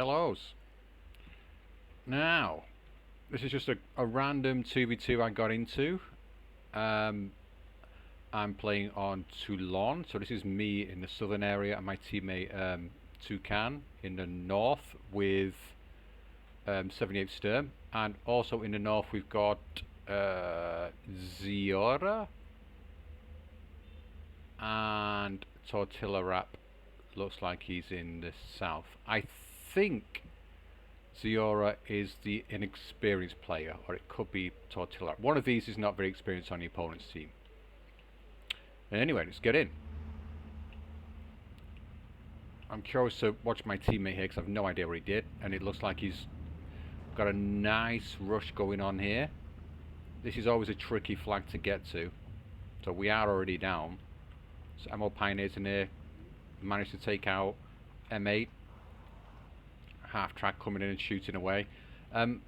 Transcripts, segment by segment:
Hellos. Now, this is just a random 2v2 I got into. I'm playing on Toulon, so this is me in the southern area and my teammate Toucan in the north with 78 Sturm. And also in the north we've got Ziora and Tortilla Rap. Looks like he's in the south. I think Ziora is the inexperienced player, or it could be Tortilla. One of these is not very experienced on the opponent's team. And anyway, let's get in. I'm curious to watch my teammate here because I have no idea what he did, and it looks like he's got a nice rush going on here. This is always a tricky flag to get to, so we are already down. So Ammo Pioneers in here, managed to take out M8. Half track coming in and shooting away. And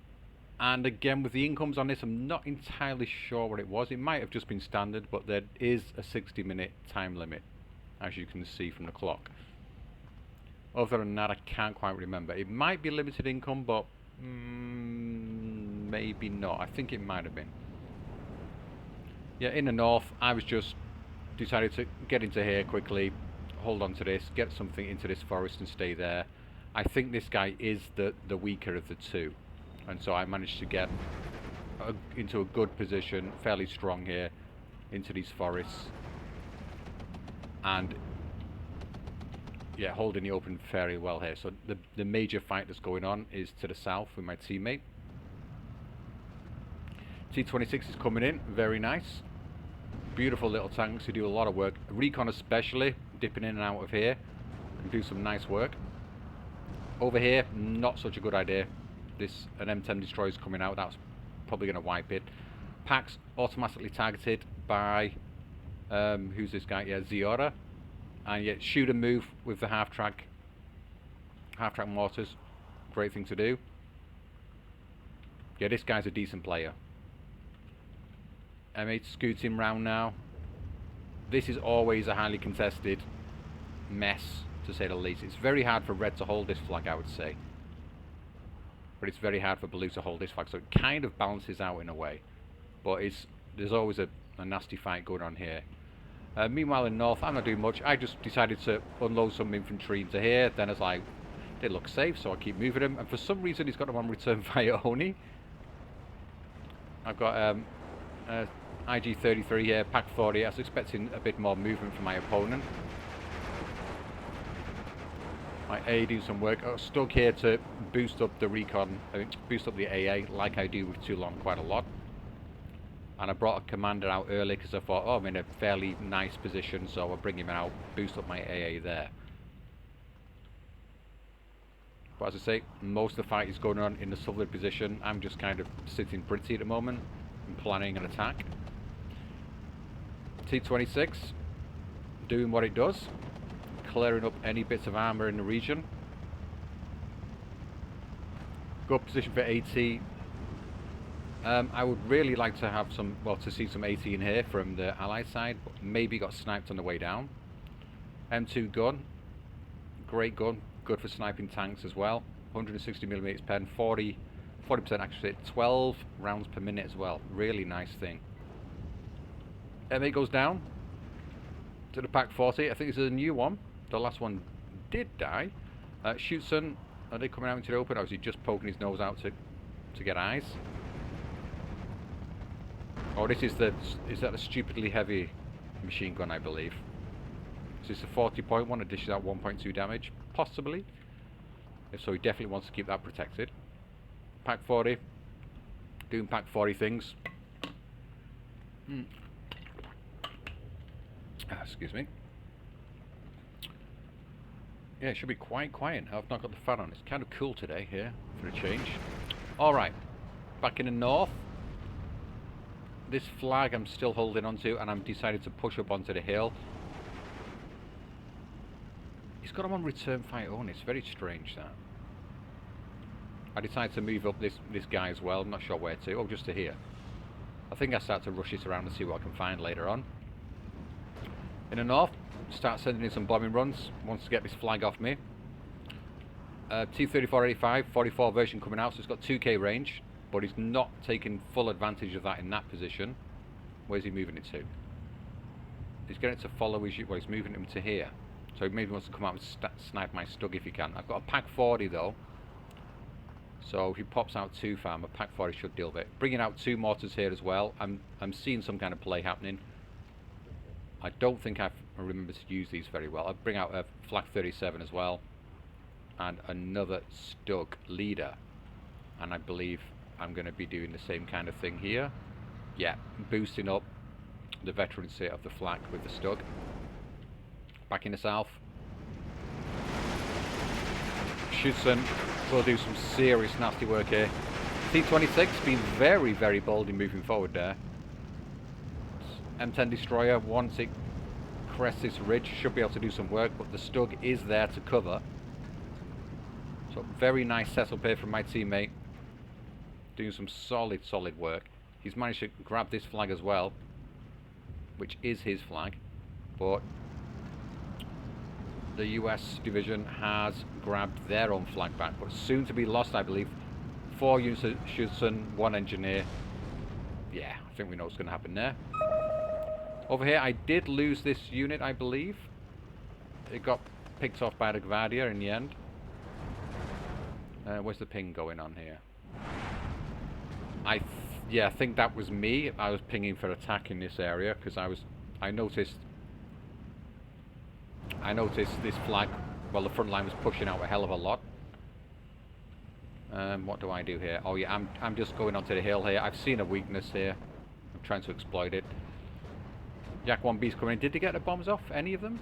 again, with the incomes on this, I'm not entirely sure what it was. It might have just been standard, but there is a 60-minute time limit, as you can see from the clock. Other than that, I can't quite remember. It might be limited income, but maybe not. I think it might have been. Yeah, in the north, I was just decided to get into here quickly, hold on to this, get something into this forest and stay there. I think this guy is the weaker of the two, and so I managed to get into a good position, fairly strong here, into these forests, and yeah, holding the open fairly well here. So the major fight that's going on is to the south with my teammate. T26 is coming in, very nice. Beautiful little tanks who do a lot of work. Recon especially, dipping in and out of here, and do some nice work. Over here, not such a good idea. An M10 destroyer is coming out. That's probably going to wipe it. Packs automatically targeted by who's this guy? Yeah, Ziora. And yet shoot and move with the half track mortars. Great thing to do. Yeah, this guy's a decent player. M8 scoots him round now. This is always a highly contested mess, to say the least. It's very hard for red to hold this flag, I would say. But it's very hard for blue to hold this flag, so it kind of balances out in a way. But there's always a nasty fight going on here. Meanwhile in north, I'm not doing much. I just decided to unload some infantry into here. Then I was like, they look safe, so I keep moving them. And for some reason, he's got them on return fire only. I've got IG-33 here, Pack 40. I was expecting a bit more movement from my opponent. My AA doing some work. I was stuck here to boost up the recon, boost up the AA, like I do with Toulon quite a lot. And I brought a commander out early because I thought, oh, I'm in a fairly nice position, so I'll bring him out, boost up my AA there. But as I say, most of the fight is going on in the southern position. I'm just kind of sitting pretty at the moment and planning an attack. T26 doing what it does, clearing up any bits of armor in the region. Good position for AT. I would really like to have to see some AT in here from the Allied side, but maybe got sniped on the way down. M2 gun, great gun, good for sniping tanks as well. 160mm pen, 40% accuracy, 12 rounds per minute as well. Really nice thing. M8 goes down to the Pack 40. I think this is a new one. The last one did die. Schutzen, are they coming out into the open, or is he just poking his nose out to get eyes? Oh, is that the stupidly heavy machine gun, I believe. Is this a 40.1 that dishes out 1.2 damage? Possibly. If so, he definitely wants to keep that protected. Pack 40. Doing Pack 40 things. Excuse me. Yeah, it should be quite quiet. I've not got the fan on. It's kind of cool today here, for a change. Alright. Back in the north. This flag I'm still holding onto, and I'm decided to push up onto the hill. He's got him on return fire only. It's very strange, that. I decided to move up this guy as well. I'm not sure where to. Oh, just to here. I think I start to rush it around and see what I can find later on. In the north, start sending in some bombing runs. Wants to get this flag off me. T-3485, 44 version coming out, so it's got 2K range, but he's not taking full advantage of that in that position. Where's he moving it to? He's getting it to follow his... Well, he's moving him to here. So he maybe wants to come out and snipe my Stug if he can. I've got a Pak 40 though. So if he pops out too far, my Pak 40 should deal with it. Bringing out 2 mortars here as well. I'm seeing some kind of play happening. I don't think I remember to use these very well. I'll bring out a Flak 37 as well. And another Stug leader. And I believe I'm going to be doing the same kind of thing here. Yeah, boosting up the veterancy of the Flak with the Stug. Back in the south. Schutzen will do some serious nasty work here. T-26 being very, very bold in moving forward there. M10 destroyer, once it crests this ridge, should be able to do some work, but the Stug is there to cover. So very nice setup here from my teammate. Doing some solid work. He's managed to grab this flag as well, which is his flag, but the US division has grabbed their own flag back, but soon to be lost, I believe. 4 units of Schutzen, 1 engineer. Yeah, I think we know what's going to happen there. Over here, I did lose this unit, I believe. It got picked off by the Gvardia in the end. Where's the ping going on here? Yeah, I think that was me. I was pinging for attack in this area because I noticed this flag. Well, the front line was pushing out a hell of a lot. What do I do here? Oh yeah, I'm just going onto the hill here. I've seen a weakness here. I'm trying to exploit it. Yak 1B's coming in. Did they get the bombs off? Any of them?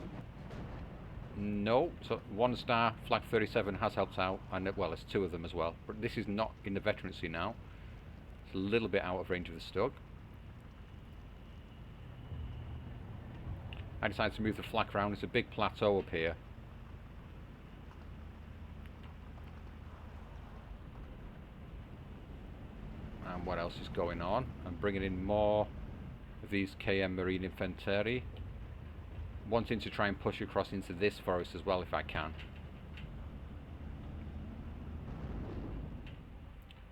No. So 1 star Flak 37 has helped out, and well, there's 2 of them as well. But this is not in the veterancy now. It's a little bit out of range of the Stug. I decided to move the Flak around. It's a big plateau up here. And what else is going on? I'm bringing in more of these KM Marine Infantry. Wanting to try and push across into this forest as well if I can.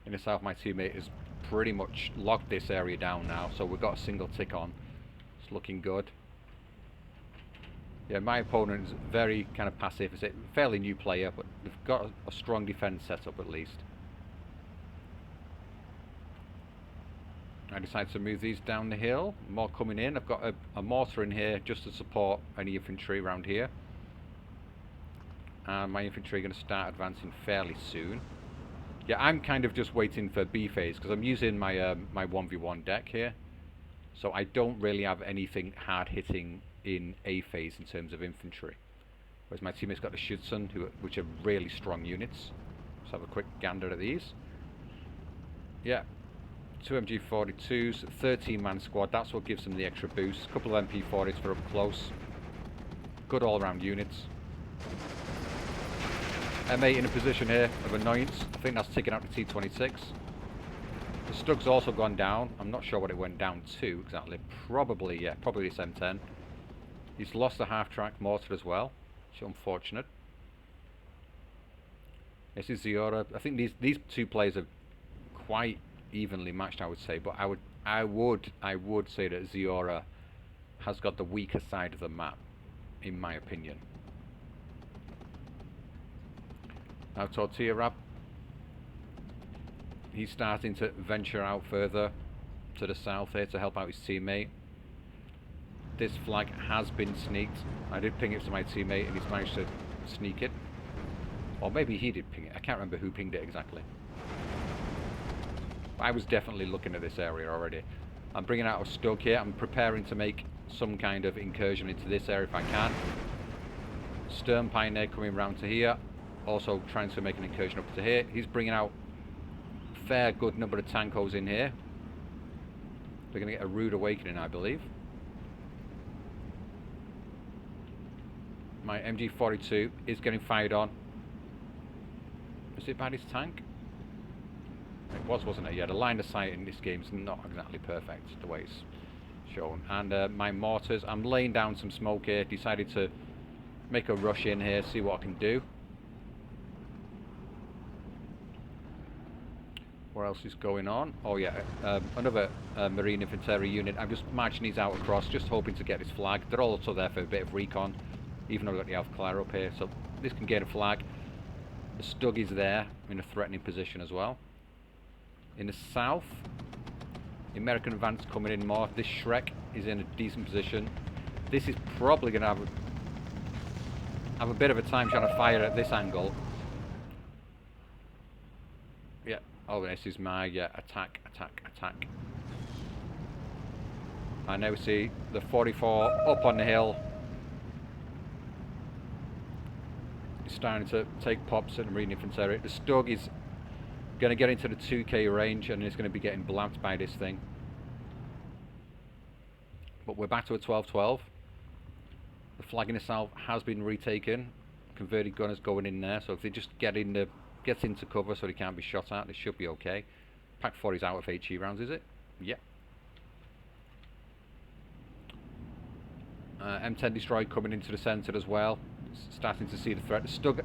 In the south, my teammate has pretty much locked this area down now, so we've got a single tick on. It's looking good. Yeah, my opponent is very kind of passive. It's a fairly new player, but they've got a strong defense setup at least. I decided to move these down the hill. More coming in. I've got a mortar in here just to support any infantry around here. And my infantry are going to start advancing fairly soon. Yeah, I'm kind of just waiting for B phase because I'm using my my 1v1 deck here. So I don't really have anything hard hitting in A phase in terms of infantry. Whereas my teammates got the Schutzen, which are really strong units. Let's have a quick gander at these. Yeah. 2 MG42s, 13-man squad, that's what gives them the extra boost. A couple of MP40s for up close. Good all-round units. M8 in a position here of annoyance. I think that's taking out the T26. The Stug's also gone down. I'm not sure what it went down to exactly. Probably, yeah, probably this M10. He's lost the half-track mortar as well. It's unfortunate. This is Ziora. I think these 2 players are quite evenly matched, I would say, but I would say that Ziora has got the weaker side of the map, in my opinion. Now Tortilla Rab, he's starting to venture out further to the south here to help out his teammate. This flag has been sneaked. I did ping it to my teammate and he's managed to sneak it, or maybe he did ping it. I can't remember who pinged it exactly. I was definitely looking at this area already. I'm bringing out a Stug here. I'm preparing to make some kind of incursion into this area if I can. Stern Pioneer coming round to here. Also trying to make an incursion up to here. He's bringing out a fair good number of Tankos in here. They're going to get a rude awakening, I believe. My MG42 is getting fired on. Is it by his tank? It was, wasn't it? Yeah, the line of sight in this game is not exactly perfect, the way it's shown. And my mortars, I'm laying down some smoke here. Decided to make a rush in here, see what I can do. What else is going on? Oh yeah, another Marine Infantry unit. I'm just marching these out across, just hoping to get this flag. They're also there for a bit of recon, even though I've got the Alpha Clara up here. So this can get a flag. The Stug is there in a threatening position as well. In the south, the American advance coming in more. This Shrek is in a decent position. This is probably going to have a bit of a time trying to fire at this angle. Yeah. Oh, this is my attack. I now see the 44 up on the hill. It's starting to take pops at the Marine Infantry. The Stug is going to get into the 2k range and it's going to be getting blanked by this thing. But we're back to a 12-12. The flag in the south has been retaken. Converted gunners going in there, so if they just get into cover so they can't be shot at, they should be okay. Pack 4 is out of HE rounds, is it? Yep. M10 destroyer coming into the centre as well. Starting to see the threat. The Stug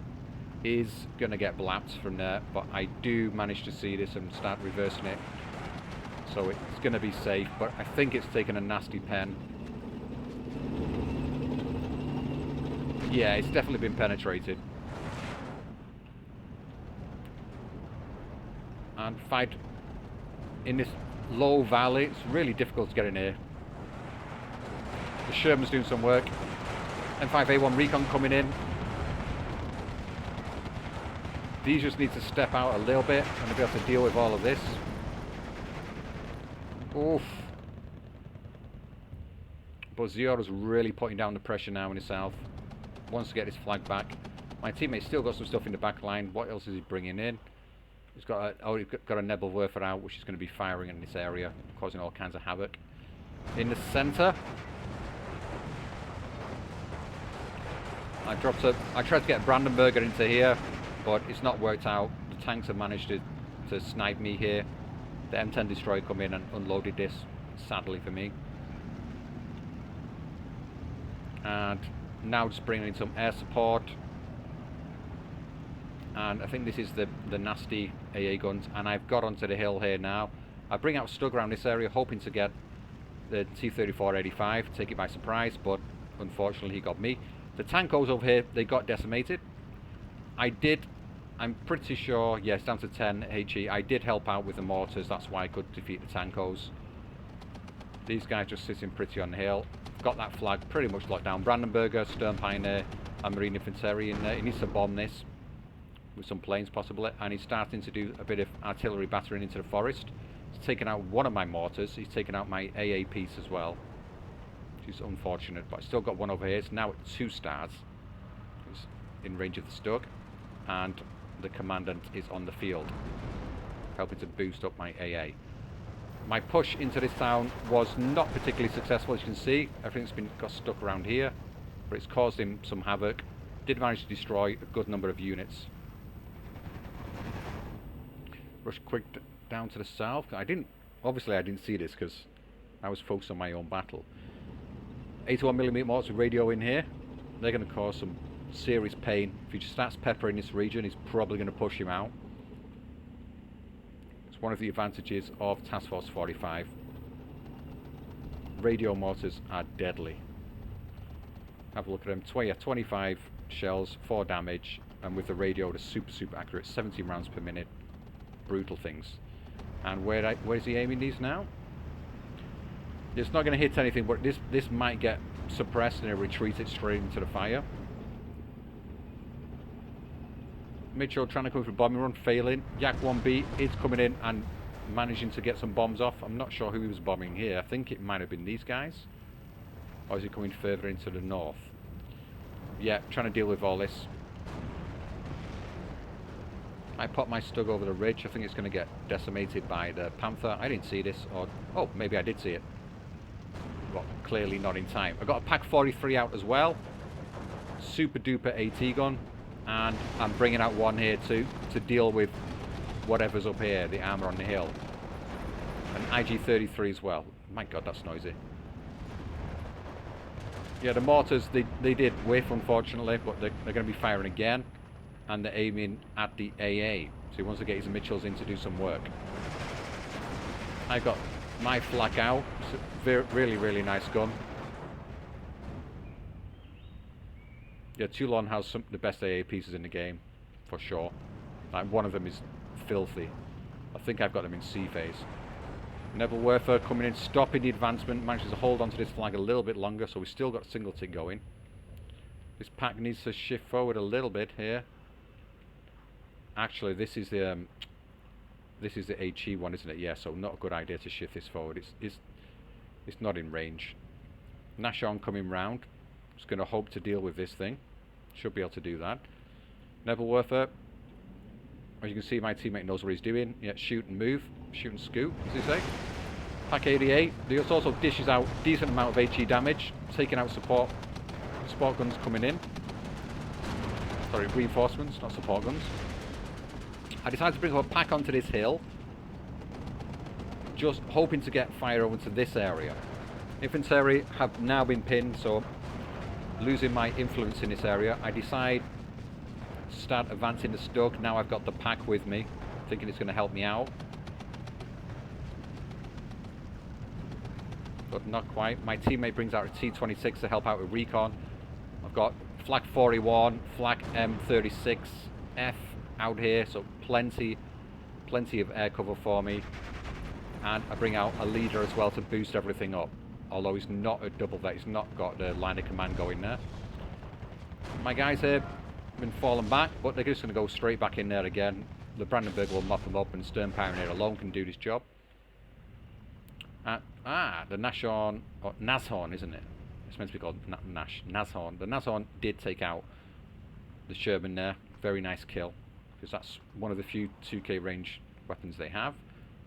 is going to get blapped from there, but I do manage to see this and start reversing it. So it's going to be safe, but I think it's taken a nasty pen. Yeah, it's definitely been penetrated. And fight in this low valley, it's really difficult to get in here. The Sherman's doing some work. M5A1 recon coming in. These just need to step out a little bit and they'll be able to deal with all of this. Oof. But Ziora's really putting down the pressure now in the south. Wants to get his flag back. My teammate's still got some stuff in the back line. What else is he bringing in? He's got he's got a Nebelwerfer out, which is going to be firing in this area, causing all kinds of havoc. In the centre, I tried to get Brandenburger into here, but it's not worked out. The tanks have managed to snipe me here. The M10 destroyer come in and unloaded this, sadly for me. And now just bringing in some air support. And I think this is the nasty AA guns, and I've got onto the hill here now. I bring out Stug around this area, hoping to get the T-34-85, take it by surprise, but unfortunately he got me. The Tankos over here, they got decimated. I'm pretty sure, yes, down to 10 HE. I did help out with the mortars, that's why I could defeat the Tankos. These guys just sitting pretty on the hill. Got that flag pretty much locked down. Brandenburger, Stern Pioneer, and Marine Infantry in there. He needs to bomb this with some planes possibly, and he's starting to do a bit of artillery battering into the forest. He's taken out one of my mortars. He's taken out my AA piece as well, which is unfortunate, but I still got one over here. It's now at 2 stars. He's in range of the Stug, and the commandant is on the field, helping to boost up my AA. My push into this town was not particularly successful, as you can see. Everything's got stuck around here, but it's caused him some havoc. Did manage to destroy a good number of units. Rush quick down to the south. Obviously I didn't see this because I was focused on my own battle. 81mm mortars with radio in here. They're going to cause some serious pain. If he just starts peppering this region, he's probably going to push him out. It's one of the advantages of Task Force 45. Radio mortars are deadly. Have a look at them. 25 shells, 4 damage, and with the radio, they're super accurate. 17 rounds per minute. Brutal things. And where's he aiming these now? It's not going to hit anything, but this might get suppressed and it'll retreat it straight into the fire. Mitchell trying to come for a bombing run, failing. Yak 1B is coming in and managing to get some bombs off. I'm not sure who he was bombing here. I think it might have been these guys. Or is he coming further into the north? Yeah, trying to deal with all this. I popped my Stug over the ridge. I think it's going to get decimated by the Panther. I didn't see this, or oh, maybe I did see it. Well, clearly not in time. I got a Pack 43 out as well. Super duper AT gun, and I'm bringing out one here too to deal with whatever's up here, the armor on the hill. An IG-33 as well. My God, that's noisy. Yeah, the mortars they did whiff unfortunately, but they're going to be firing again. and they're aiming at the AA. So he wants to get his Mitchells in to do some work. I got my flak out. It's a really, really nice gun. Yeah, Toulon has the best AA pieces in the game, for sure. Like, one of them is filthy. I think I've got them in C phase. Nebelwerfer coming in, stopping the advancement, manages to hold onto this flag a little bit longer, so we've still got Singleton going. This pack needs to shift forward a little bit here. Actually, this is the HE one, isn't it? Yeah, so not a good idea to shift this forward. It's not in range. Nashon coming round. Just going to hope to deal with this thing. Should be able to do that. Nebelwerfer. As you can see, my teammate knows what he's doing. Yeah, shoot and move. Shoot and scoot, as they say. Pack 88. This also dishes out decent amount of HE damage. Taking out support guns coming in. Sorry, reinforcements, not support guns. I decided to bring up a pack onto this hill. Just hoping to get fire over to this area. Infantry have now been pinned, so losing my influence in this area. I decide to start advancing the Stug. Now I've got the pack with me, thinking it's going to help me out. But not quite. My teammate brings out a T-26 to help out with recon. I've got Flak 41, Flak M36F out here, so plenty of air cover for me. And I bring out a leader as well to boost everything up. Although he's not a double vet, he's not got the line of command going there. My guys here have been falling back, but they're just going to go straight back in there again. The Brandenburg will mop them up, and Stern Pioneer alone can do this job. The Nashorn, or Nashorn, isn't it? It's meant to be called Nashorn. The Nashorn did take out the Sherman there. Very nice kill, because that's one of the few 2K range weapons they have.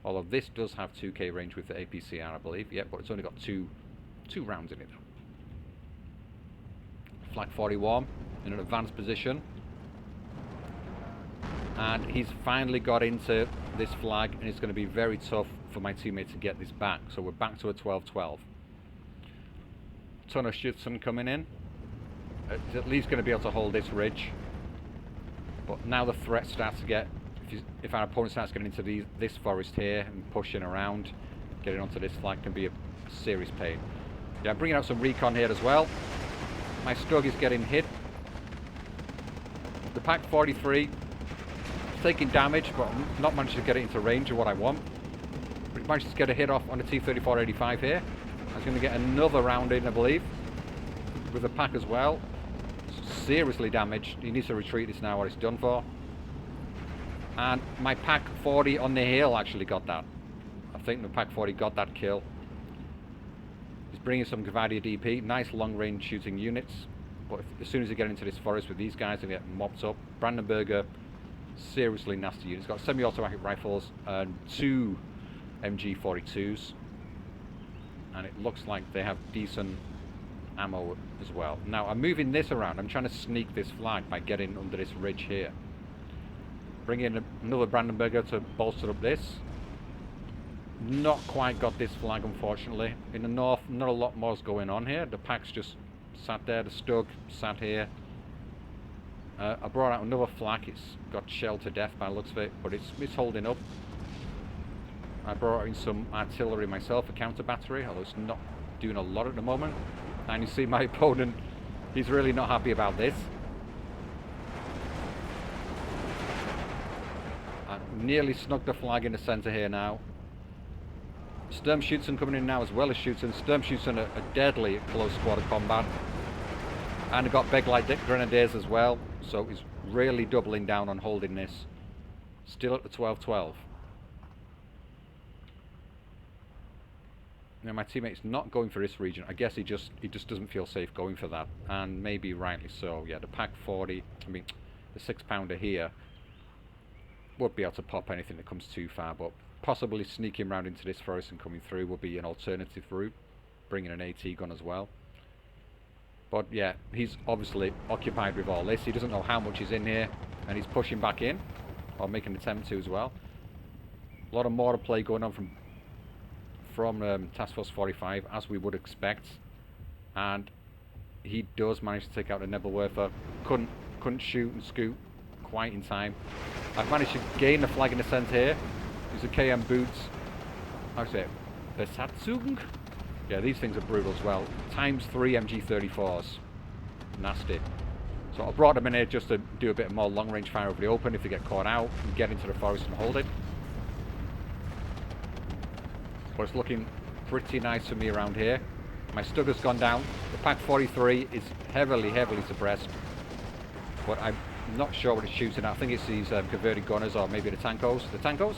Although this does have 2K range with the APCR, I believe. Yeah, but it's only got two rounds in it. Flak 41 in an advanced position. And he's finally got into this flag, and it's going to be very tough for my teammate to get this back. So we're back to a 12-12. Ton of Schützen coming in. He's at least going to be able to hold this ridge. But now the threat starts to get... If our opponent starts getting into this forest here and pushing around, getting onto this flag can be a serious pain. Yeah, I'm bringing out some recon here as well. My Stug is getting hit. The Pack 43 is taking damage, but I'm not managing to get it into range of what I want. But it manages to get a hit off on the T-34-85 here. I was going to get another round in, I believe, with the Pack as well. Seriously damaged. He needs to retreat this now, what it's done for. And my Pack 40 on the hill actually got that. I think the Pack 40 got that kill. He's bringing some Gavadia DP. Nice long-range shooting units. But as soon as you get into this forest with these guys, they get mopped up. Brandenburger, seriously nasty units. Got semi-automatic rifles and 2 MG42s. And it looks like they have decent ammo as well. Now, I'm moving this around. I'm trying to sneak this flag by getting under this ridge here. Bring in another Brandenburger to bolster up this. Not quite got this flag, unfortunately. In the north, not a lot more is going on here. The Pack's just sat there. The Stug sat here. I brought out another flak. It's got shelled to death by the looks of it, but it's holding up. I brought in some artillery myself, a counter battery, although it's not doing a lot at the moment. And you see my opponent, he's really not happy about this. Nearly snuck the flag in the centre here now. Sturmschützen coming in now as well as Schützen. Sturmschützen a deadly close quarter combat. And we've got Beglite Grenadiers as well. So he's really doubling down on holding this. Still at the 12-12. Now my teammate's not going for this region. I guess he just doesn't feel safe going for that. And maybe rightly so. Yeah, the Pack 40, I mean the 6-pounder here, would be able to pop anything that comes too far, but possibly sneaking around into this forest and coming through would be an alternative route, bringing an AT gun as well. But yeah, he's obviously occupied with all this. He doesn't know how much is in here, and he's pushing back in, or making an attempt to as well. A lot of mortar play going on from Task Force 45, as we would expect, and he does manage to take out the Nebelwerfer. Couldn't shoot and scoot quite in time. I've managed to gain the flag in the centre here. These are KM boots. How's it? Besatzung? Yeah, these things are brutal as well. ×3 MG34s. Nasty. So I brought them in here just to do a bit more long-range fire over the open if they get caught out and get into the forest and hold it. But it's looking pretty nice for me around here. My Stugger's gone down. The Pak 43 is heavily suppressed. But I'm not sure what it's shooting at. I think it's these converted gunners or maybe the Tankos. The Tankos?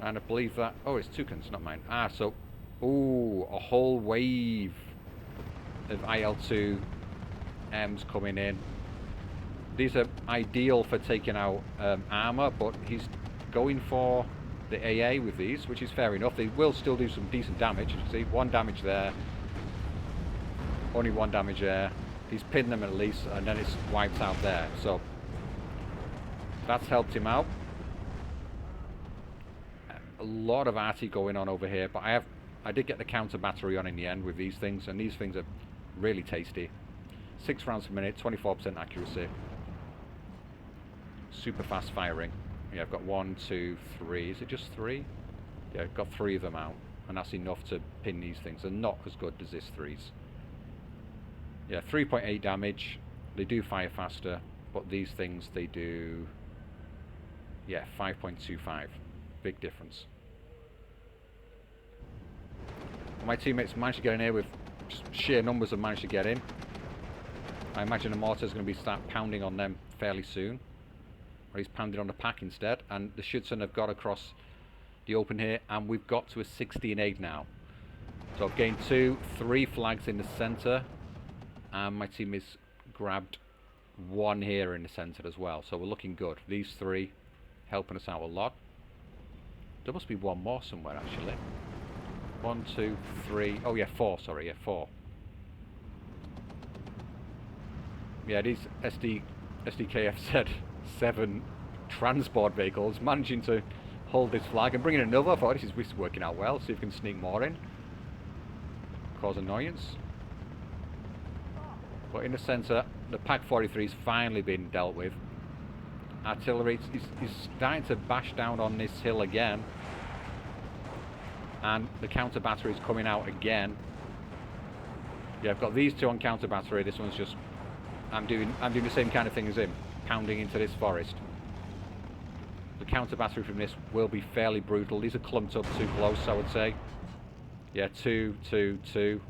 And I believe that... Oh, it's Tucans, not mine. Ah, so... Ooh, a whole wave of IL-2Ms coming in. These are ideal for taking out armour, but he's going for the AA with these, which is fair enough. They will still do some decent damage. You see, 1 damage there. Only 1 damage there. He's pinned them at least, and then it's wiped out there. So, that's helped him out. A lot of arty going on over here, but I did get the counter battery on in the end with these things, and these things are really tasty. 6 rounds per minute, 24% accuracy. Super fast firing. Yeah, I've got 1, 2, 3. Is it just 3? Yeah, I've got 3 of them out, and that's enough to pin these things. They're not as good as this 3's. Yeah, 3.8 damage. They do fire faster, but these things, they do... Yeah, 5.25. Big difference. My teammates managed to get in here with sheer numbers have managed to get in. I imagine the mortar's going to be start pounding on them fairly soon. Or he's pounding on the Pak instead. And the Schutzen have got across the open here, and we've got to a 16-8 now. So I've gained 2, 3 flags in the centre, and my team has grabbed 1 here in the centre as well. So we're looking good. These 3 helping us out a lot. There must be 1 more somewhere actually. 1, 2, 3. Oh yeah, 4. Sorry, yeah, 4. Yeah, these SDKF said 7 transport vehicles managing to hold this flag and bring in another. I thought this is working out well. See if we can sneak more in. Cause annoyance. But in the centre, the Pak 43's finally been dealt with. Artillery is starting to bash down on this hill again. And the counter battery is coming out again. Yeah, I've got these 2 on counter battery. This one's just... I'm doing the same kind of thing as him. Pounding into this forest. The counter battery from this will be fairly brutal. These are clumped up too close, I would say. Yeah, 2, 2, 2.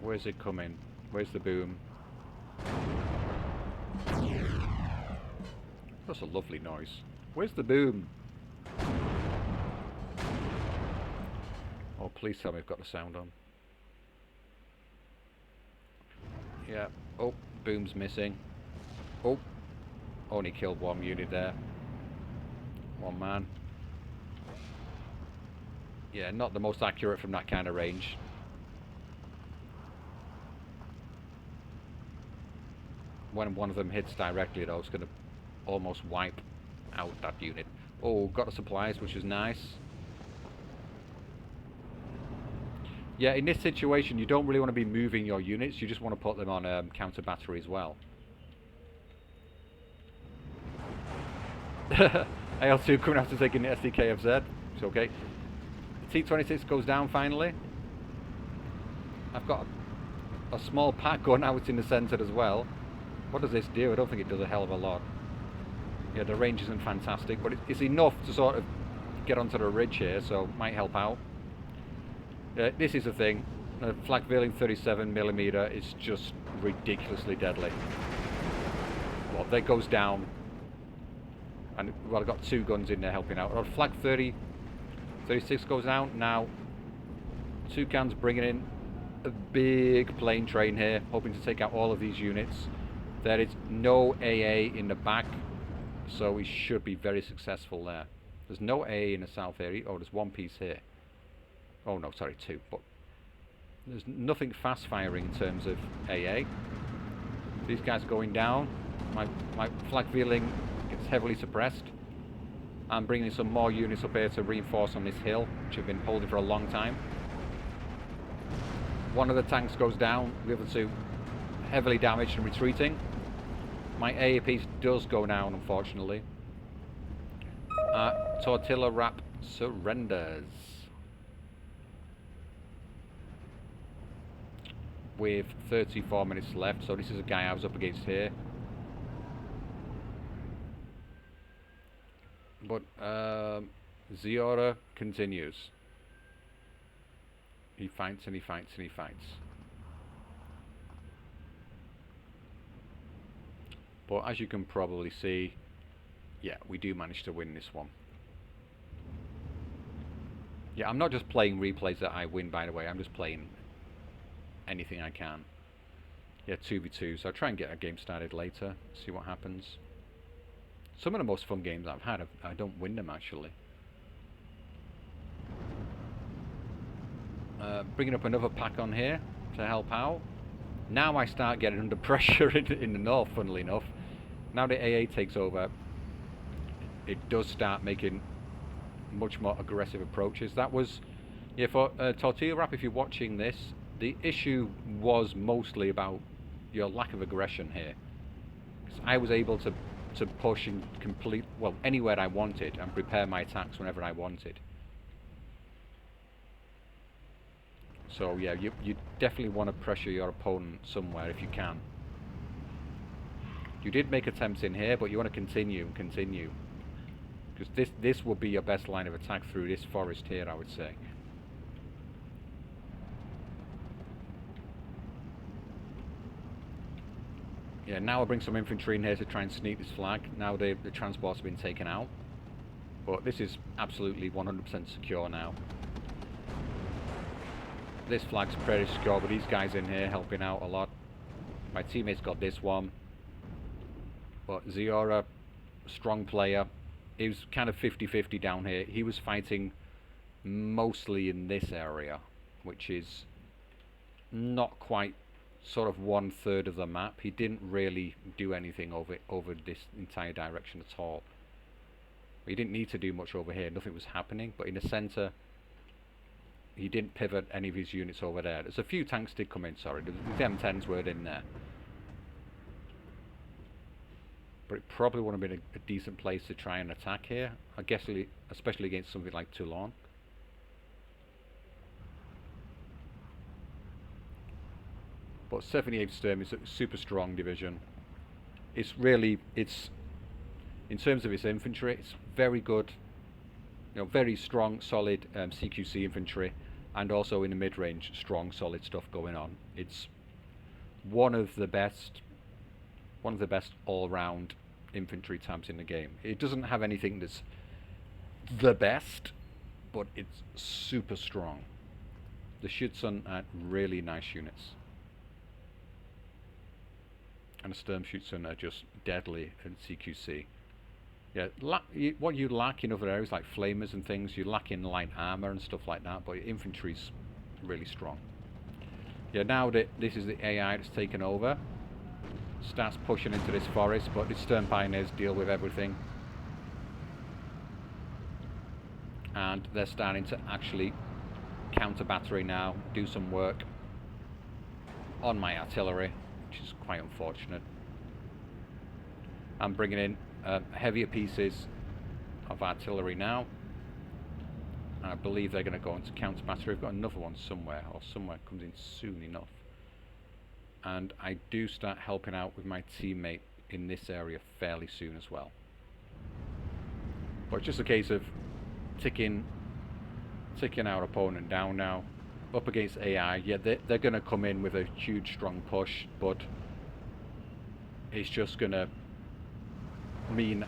Where's it coming? Where's the boom? That's a lovely noise. Where's the boom? Oh, please tell me I've got the sound on. Yeah. Oh, boom's missing. Oh, only killed 1 unit there. 1 man. Yeah, not the most accurate from that kind of range. When one of them hits directly though, it's going to almost wipe out that unit. Oh, got the supplies, which is nice. Yeah, in this situation, you don't really want to be moving your units. You just want to put them on counter battery as well. AL2 coming after taking the SDKFZ. It's okay. The T26 goes down finally. I've got a small Pak gun out in the centre as well. What does this do? I don't think it does a hell of a lot. Yeah, the range isn't fantastic, but it's enough to sort of get onto the ridge here, so it might help out. This is the thing. Flak-Wheeling 37mm is just ridiculously deadly. Well, that goes down. And, well, I've got 2 guns in there helping out. Flak 36 goes down. Now, Tucan's bringing in a big plane train here, hoping to take out all of these units. There is no AA in the back, so we should be very successful there. There's no AA in the south area. Oh, there's 1 piece here. Oh no, sorry, 2. But there's nothing fast firing in terms of AA. These guys are going down. My Flak-Wheeling gets heavily suppressed. I'm bringing some more units up here to reinforce on this hill, which I've been holding for a long time. One of the tanks goes down, the other two heavily damaged and retreating. My AAP does go down, unfortunately. Tortilla Wrap surrenders. With 34 minutes left, so this is a guy I was up against here. But Ziora continues. He fights and he fights and he fights. But as you can probably see, yeah, we do manage to win this one. Yeah, I'm not just playing replays that I win, by the way. I'm just playing anything I can. Yeah, 2v2, so I'll try and get a game started later, see what happens. Some of the most fun games I've had, I don't win them actually. Bringing up another pack on here to help out. Now I start getting under pressure in the north, funnily enough. Now the AA takes over, it does start making much more aggressive approaches. That was, yeah, for Tortilla Wrap, if you're watching this, the issue was mostly about your lack of aggression here. 'Cause I was able to push and complete, well, anywhere I wanted and prepare my attacks whenever I wanted. So yeah, you definitely want to pressure your opponent somewhere if you can. You did make attempts in here, but you want to continue and continue. Because this will be your best line of attack through this forest here, I would say. Yeah, now I'll bring some infantry in here to try and sneak this flag. Now the transports have been taken out. But this is absolutely 100% secure now. This flag's pretty secure, but these guys in here helping out a lot. My teammates got this one. But Ziora, strong player. He was kind of 50-50 down here. He was fighting mostly in this area, which is not quite sort of 1/3 of the map. He didn't really do anything over this entire direction at all. He didn't need to do much over here. Nothing was happening. But in the center, he didn't pivot any of his units over there. There's a few tanks did come in, sorry. The M10s weren't in there. But it probably would have been a decent place to try and attack here. I guess, especially against something like Toulon. But 78th Sturm is a super strong division. It's in terms of its infantry, it's very good. You know, very strong, solid CQC infantry, and also in the mid-range, strong, solid stuff going on. It's one of the best all-round infantry tabs in the game. It doesn't have anything that's the best, but it's super strong. The Schutzen are really nice units. And the Sturmschützen are just deadly in CQC. Yeah, what you lack in other areas like flamers and things, you lack in light armor and stuff like that, but your infantry's really strong. Yeah, now that this is the AI that's taken over, starts pushing into this forest, but the Sturm Pioneers deal with everything. And they're starting to actually counter battery now, do some work on my artillery, which is quite unfortunate. I'm bringing in heavier pieces of artillery now. And I believe they're going to go into counter battery. We've got another one somewhere, or somewhere comes in soon enough. And I do start helping out with my teammate in this area fairly soon as well. But it's just a case of ticking our opponent down now. Up against AI, yeah, they're going to come in with a huge strong push, but it's just going to mean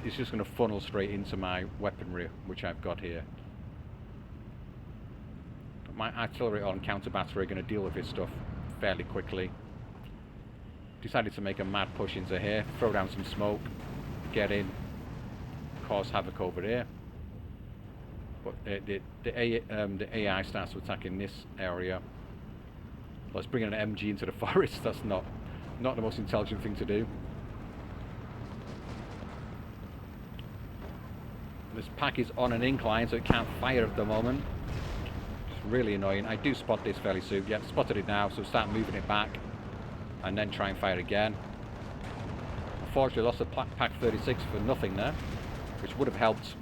it's just going to funnel straight into my weaponry, which I've got here. My artillery on counter battery are going to deal with this stuff fairly quickly. Decided to make a mad push into here, throw down some smoke, get in, cause havoc over here. But the AI starts to attack in this area. Let's bring an MG into the forest. That's not the most intelligent thing to do. This pack is on an incline, so it can't fire at the moment. Just really annoying. I do spot this fairly soon. Yeah, spotted it now, so start moving it back. And then try and fire again. Unfortunately, lost a Pack 36 for nothing there, which would have helped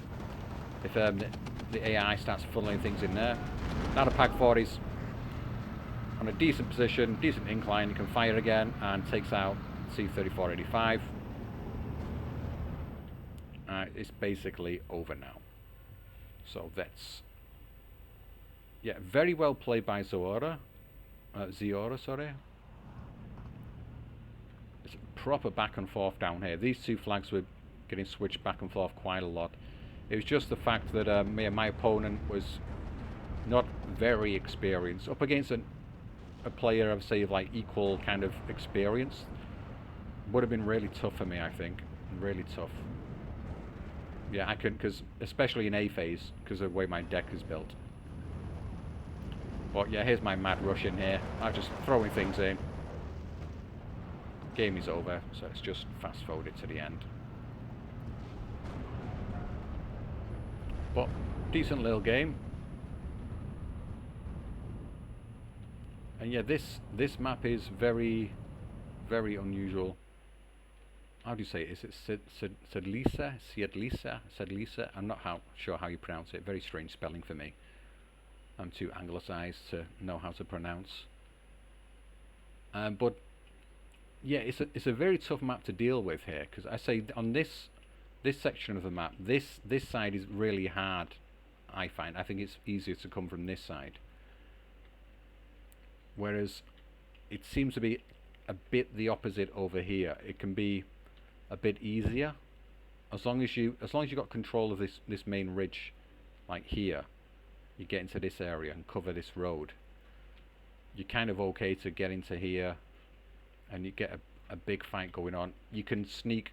if the AI starts funneling things in there. Now the Pack 40's on a decent position, decent incline, you can fire again and takes out C-3485. It's basically over now. So that's, yeah, very well played by Ziora, sorry. It's proper back and forth down here. These two flags were getting switched back and forth quite a lot. It was just the fact that my opponent was not very experienced. Up against a player of, say, like equal kind of experience would have been really tough for me, I think. Really tough. Yeah, I couldn't, because especially in A phase, because of the way my deck is built. But yeah, here's my mad rush in here. I'm just throwing things in. Game is over, so let's just fast forward it to the end. But decent little game. And yeah, this map is very, very unusual. How do you say it? Is it Sedlisa? I'm not sure how you pronounce it. Very strange spelling for me. I'm too anglicized to know how to pronounce. But yeah, it's a very tough map to deal with here, because I say on this section of the map, this side is really hard. I find. I think it's easier to come from this side. Whereas it seems to be a bit the opposite over here. It can be a bit easier as long as you got control of this main ridge, like here. You get into this area and cover this road. You're kind of okay to get into here, and you get a big fight going on. You can sneak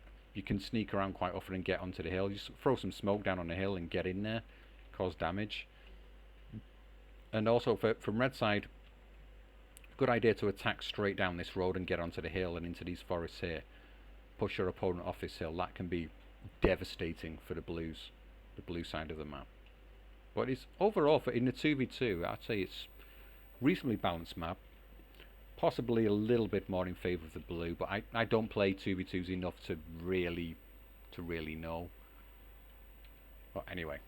around quite often and get onto the hill. Just throw some smoke down on the hill and get in there, cause damage. And also from red side, good idea to attack straight down this road and get onto the hill and into these forests here. Push your opponent off this hill. That can be devastating for the blue side of the map. But it's overall, in the 2v2, I'd say it's reasonably balanced map. Possibly a little bit more in favour of the blue, but I don't play 2v2s enough to really know. But anyway,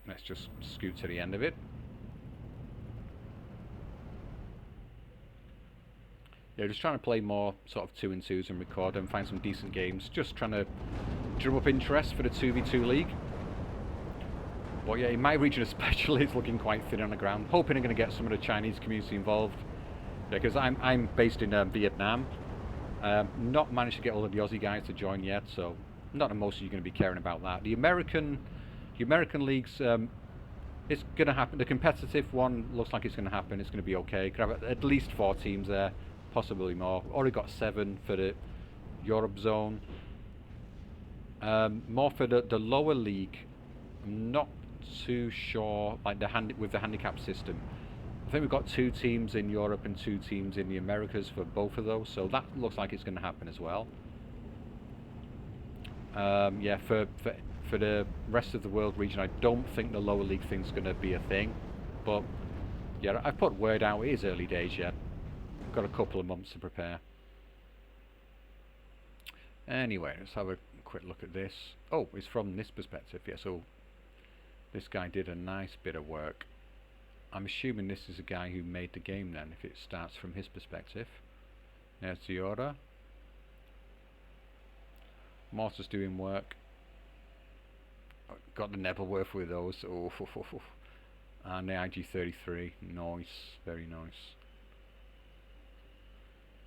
let's just scoot to the end of it. Yeah, just trying to play more sort of 2-2s and record and find some decent games. Just trying to drum up interest for the 2v2 league. But yeah, in my region especially, it's looking quite thin on the ground. Hoping I'm going to get some of the Chinese community involved. Because I'm based in Vietnam. Not managed to get all of the Aussie guys to join yet, so not that most of you are going to be caring about that. The American leagues, it's going to happen. The competitive one looks like it's going to happen. It's going to be okay. Could have at least 4 teams there. Possibly more. Already got 7 for the Europe zone. More for the lower league. I'm not too sure, like with the handicap system. I think we've got 2 teams in Europe and 2 teams in the Americas for both of those, so that looks like it's going to happen as well. Yeah, for the rest of the world region, I don't think the lower league thing's going to be a thing. But yeah, I've put word out. It is early days yet. Got a couple of months to prepare. Anyway, let's have a quick look at this. Oh, it's from this perspective. Yeah, so this guy did a nice bit of work. I'm assuming this is a guy who made the game then, if it starts from his perspective. There's the order. Mortar's doing work. Got the Nebelworth with those. Oh, and the IG-33. Nice, very nice.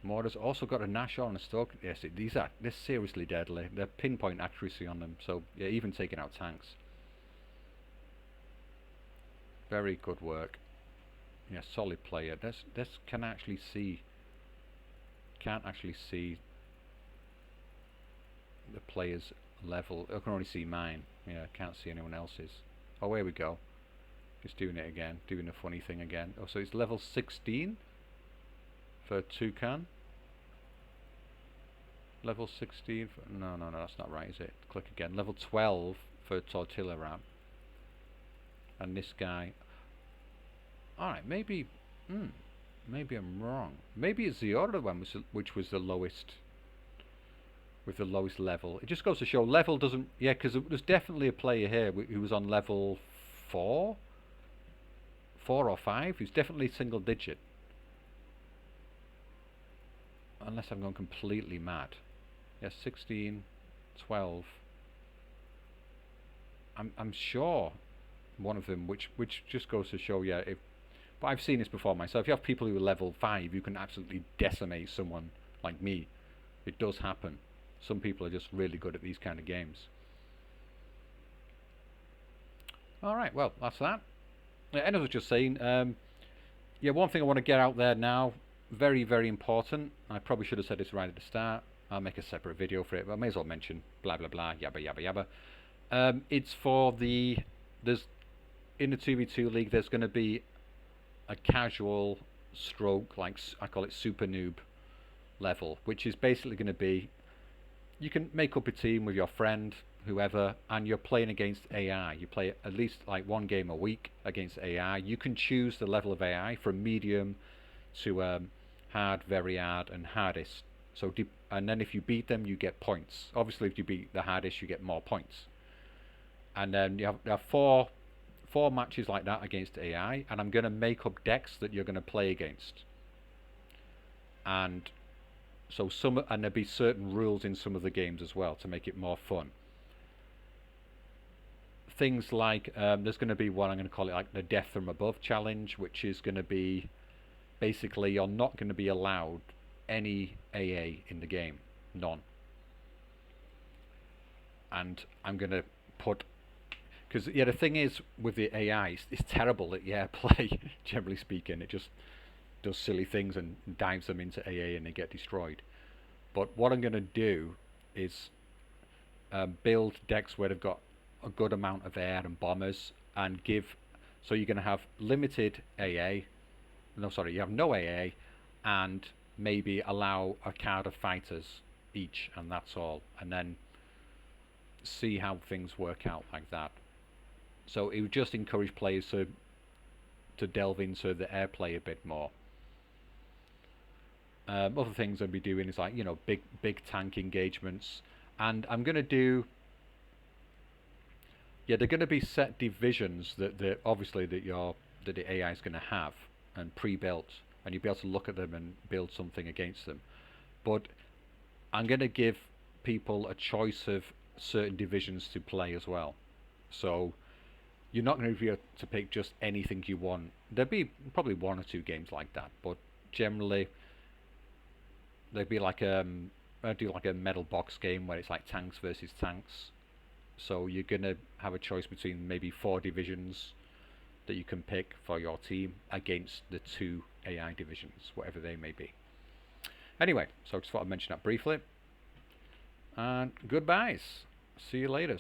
Mortar's also got a Nashor and a Stoke. Yes, they're seriously deadly. They're pinpoint accuracy on them, so yeah, even taking out tanks. Very good work. Yeah, solid player. This can't actually see the player's level. I can only see mine. Yeah, I can't see anyone else's. Oh, here we go. Just doing it again, doing the funny thing again. Oh, so it's level 16 for Toucan. Level 16 for, no, that's not right, is it? Click again. Level 12 for Tortilla Ram. And this guy, Alright, maybe... maybe I'm wrong. Maybe it's the other one which was the lowest... with the lowest level. It just goes to show level doesn't... Yeah, because there's definitely a player here who was on level 4? 4 or 5? Who's definitely single digit. Unless I'm going completely mad. Yeah, 16, 12. I'm sure one of them, which just goes to show, yeah, if... But I've seen this before myself. If you have people who are level 5, you can absolutely decimate someone like me. It does happen. Some people are just really good at these kind of games. Alright, well, that's that. And I was just saying, yeah, one thing I want to get out there now, very, very important. I probably should have said this right at the start. I'll make a separate video for it, but I may as well mention blah, blah, blah, yabba, yabba, yabba. It's for the... There's... In the 2v2 league, there's going to be a casual stroke, like I call it super noob level, which is basically going to be... You can make up a team with your friend, whoever, and you're playing against AI. You play at least like one game a week against AI. You can choose the level of AI from medium to hard, very hard, and hardest. So, and then if you beat them, you get points. Obviously, if you beat the hardest, you get more points. And then you have four matches like that against AI, and I'm going to make up decks that you're going to play against. And so there'll be certain rules in some of the games as well to make it more fun. Things like there's going to be one, I'm going to call it like the Death from Above challenge, which is going to be basically you're not going to be allowed any AA in the game, none. And I'm going to put... Because, yeah, the thing is, with the AI, it's terrible at play, generally speaking. It just does silly things and dives them into AA and they get destroyed. But what I'm going to do is build decks where they've got a good amount of air and bombers and give... So you're going to have limited AA. No, sorry, you have no AA and maybe allow a card of fighters each, and that's all. And then see how things work out like that. So it would just encourage players to delve into the airplay a bit more. Other things I'll be doing is like, you know, big tank engagements, and I'm gonna do... Yeah, they're gonna be set divisions that obviously that the AI is gonna have and pre-built, and you'll be able to look at them and build something against them. But I'm gonna give people a choice of certain divisions to play as well. So you're not going to be able to pick just anything you want. There'll be probably one or two games like that, but generally there'd be like I do like a metal box game where it's like tanks versus tanks. So you're going to have a choice between maybe 4 divisions that you can pick for your team against the 2 AI divisions, whatever they may be. Anyway, so I just thought I'd mention that briefly. And goodbyes. See you later.